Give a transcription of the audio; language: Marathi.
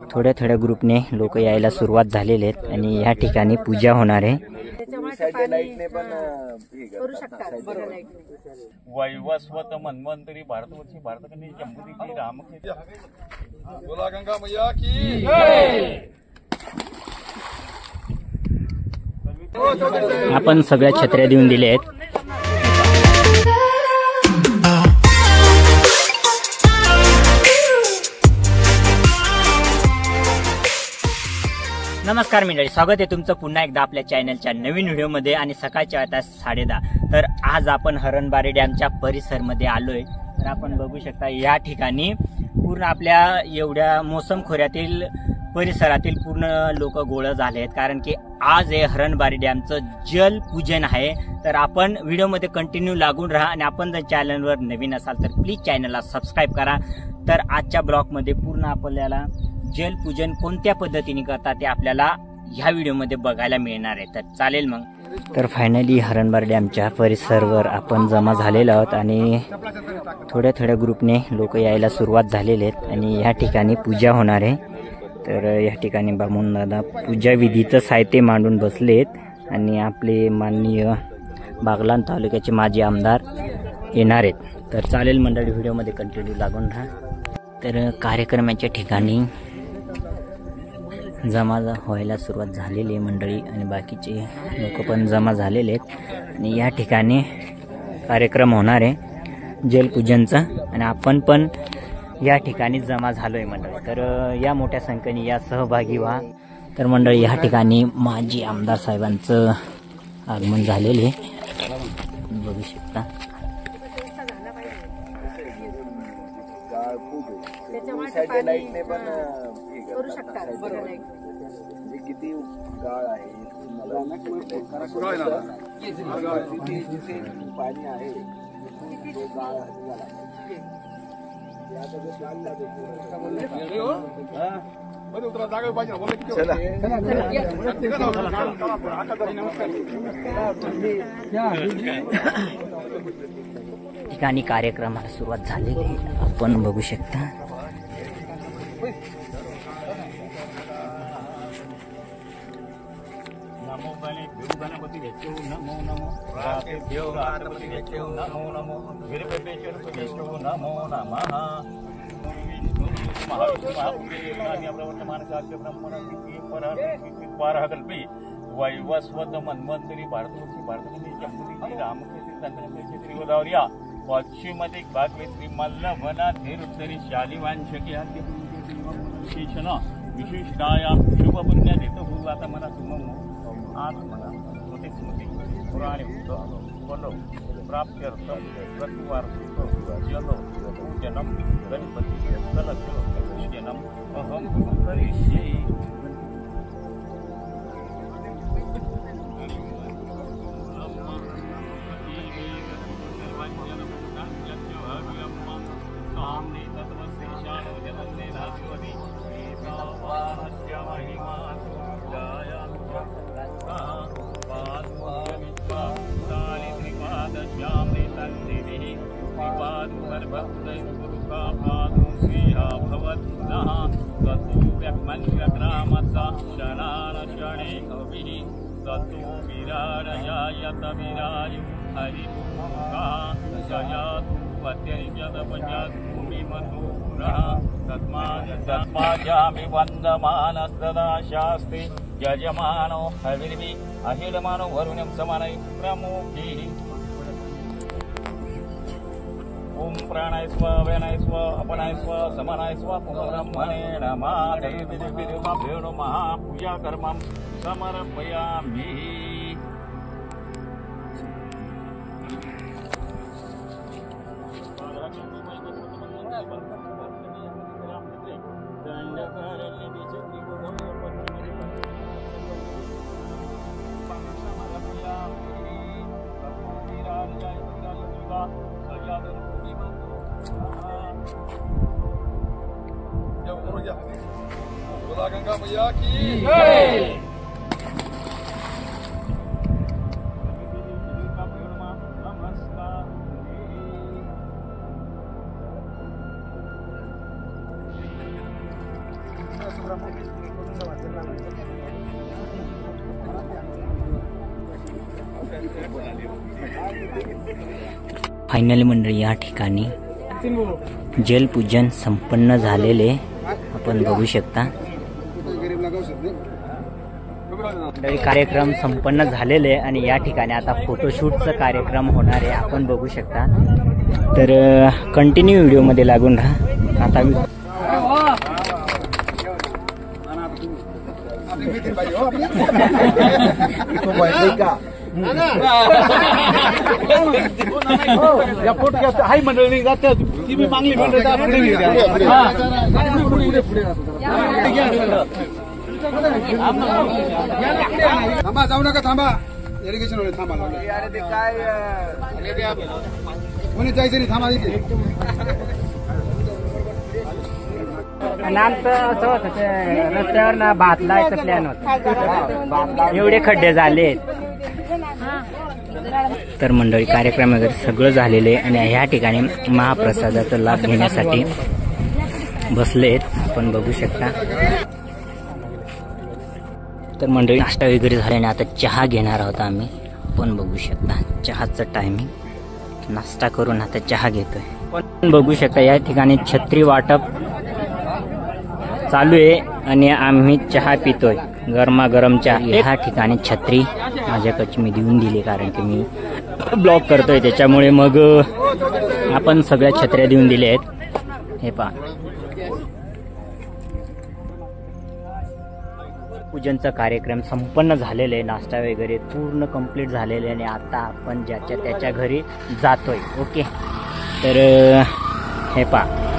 थोड्या थोड्या ग्रुपने लोक यायला सुरुवात झालेले आहेत आणि या ठिकाणी पूजा होणार आहे। वैवस्वत मन्वंतरी भारतवर्षी भारतकन्या जम्बुदीपी रामकृष्ण बोला गंगा मैया की आपण सगळ्या छत्र्या देऊन दिल्या आहेत। नमस्कार मंडळी, स्वागत आहे तुमचं पुन्हा एकदा आपल्या चॅनलच्या नवीन व्हिडिओमध्ये आणि सकाळच्या आता 10:30। तर आज आपण हरणबारी डॅमच्या परिसरमध्ये आलोय। तर आपण बघू शकता या ठिकाणी पूर्ण आपल्या एवढ्या मोसम खोऱ्यातील परिसरातील पूर्ण लोक गोळा झाले आहेत, कारण की आज हे हरणबारी डॅमचं जल पूजन आहे। तर आपण व्हिडिओमध्ये कंटिन्यू लागून राहा आणि आपण जर चॅनलवर नवीन असाल तर प्लीज चॅनलला सबस्क्राईब करा। तर आजच्या ब्लॉगमध्ये पूर्ण आपल्याला जल पूजन कोणत्या पद्धतीने करतात ते आपल्याला ह्या व्हिडिओमध्ये बघायला मिळणार आहे। तर चालेल मग। तर फायनली हरणबारी डॅमच्या परिसरावर आपण जमा झालेलो आहोत आणि थोड्या थोड्या ग्रुपने लोक यायला सुरुवात झालेले आहेत आणि या ठिकाणी पूजा होणार आहे। तर या ठिकाणी बामून दादा पूजा विधीचं साहित्य मांडून बसलेत आणि आपले माननीय बागलाण तालुक्याचे माजी आमदार येणार आहेत। तर चालेल मंडळी, व्हिडिओमध्ये कंटिन्यू लागून राहा। तर कार्यक्रमाच्या ठिकाणी जमा व्हायला सुरुवात झालेली आहे मंडळी आणि बाकीचे लोक पण जमा झालेले आहेत आणि या ठिकाणी कार्यक्रम होणार आहे जलपूजनचा आणि आपण पण या ठिकाणी जमा झालोय मंडळी। तर या मोठ्या संख्येने या सहभागी व्हा। तर मंडळी या ठिकाणी माजी आमदार साहेबांचं आगमन झालेले आहे, बघू शकता। किती गाळ आहे पाणी आहे ठिकाणी कार्यक्रमाला सुरुवात झालेली आहे, आपण बघू शकता। नमो गणपती भेटो नमो नमो रातेभ्यो गणपती भेटो नमो नमो वीरभद्रेश्वर नमो नमः महाविष्णुवर्तमानकाव्य वैवस्वत मन्वंतरी भारतवर्षी भारतकन्या जम्बुदीपी रामकृष्ण त्रिगोदावरी पश्चिमदिक भागवे श्रीमल्लवना धीरुत्तरी शालिवांशकी शिक्षण विशिष्टाया शुभपुण्य देतो आता मला तुम आज मला स्मृती स्मृती पुराणे फलो प्राप्त्यर्थ प्रतिवार्षिक जल पूजनम गणपती कलशो पूजनम अहम करिष्ये। तस्माजामि वन्दमानस्तदा शास्ति यजमानो हविर्भि अहिलमानो वरुणं समानय प्रमुखिः। ओम प्राणाय स्व व्यानाय स्व अपनाय स्व समानाय स्व ब्रह्मणे नमः। देवी महापूजा कर्मं समर्पयामि। बोला गंगा मैया की फायनली मंडळी या ठिकाणी जलपूजन संपन्न झालेले आपण बघू शकता। मंडळी कार्यक्रम संपन्न झालेले आणि या ठिकाणी आता फोटोशूटचा कार्यक्रम होणार आहे आपण बघू शकता। तर कंटिन्यू व्हिडिओ मध्ये लागून राहा। आता या फोटो घ्या हाय मंडळी जाते ती मी मागली मंडळी थांबा जाऊ नका थांबा इरिगेशन वाले थांबा कोणी जायचं नाही थांबा इथे आमचं असं होतं ते रस्त्यावर ना भात लावायचं प्लॅन होता एवढे खड्डे झाले। तर मंडळी कार्यक्रम वगैरे सगळं झालेले आणि ह्या ठिकाणी महाप्रसादाचा लाभ घेण्यासाठी बसलेत आपण बघू शकता। तर मंडळी नाश्ता वगैरे झाल्याने आता चहा घेणार आहोत आम्ही आपण बघू शकता। चहाचं टायमिंग नाश्ता करून आता चहा घेतोय पण बघू शकता या ठिकाणी छत्री वाटप चालू आहे आणि आम्ही चहा पितोय गरमागरम चहा। ह्या ठिकाणी छत्री माझ्याकडची मी देऊन दिली कारण की मी ब्लॉक करतोय त्याच्यामुळे मग आपण सगळ्या छत्र्या देऊन दिल्या आहेत। हे पहा पूजनचा कार्यक्रम संपन्न झालेला आहे नाश्ता वगैरे पूर्ण कंप्लीट झालेले आणि आता आपण ज्याच्या त्याच्या घरी जातोय। ओके तर हे पहा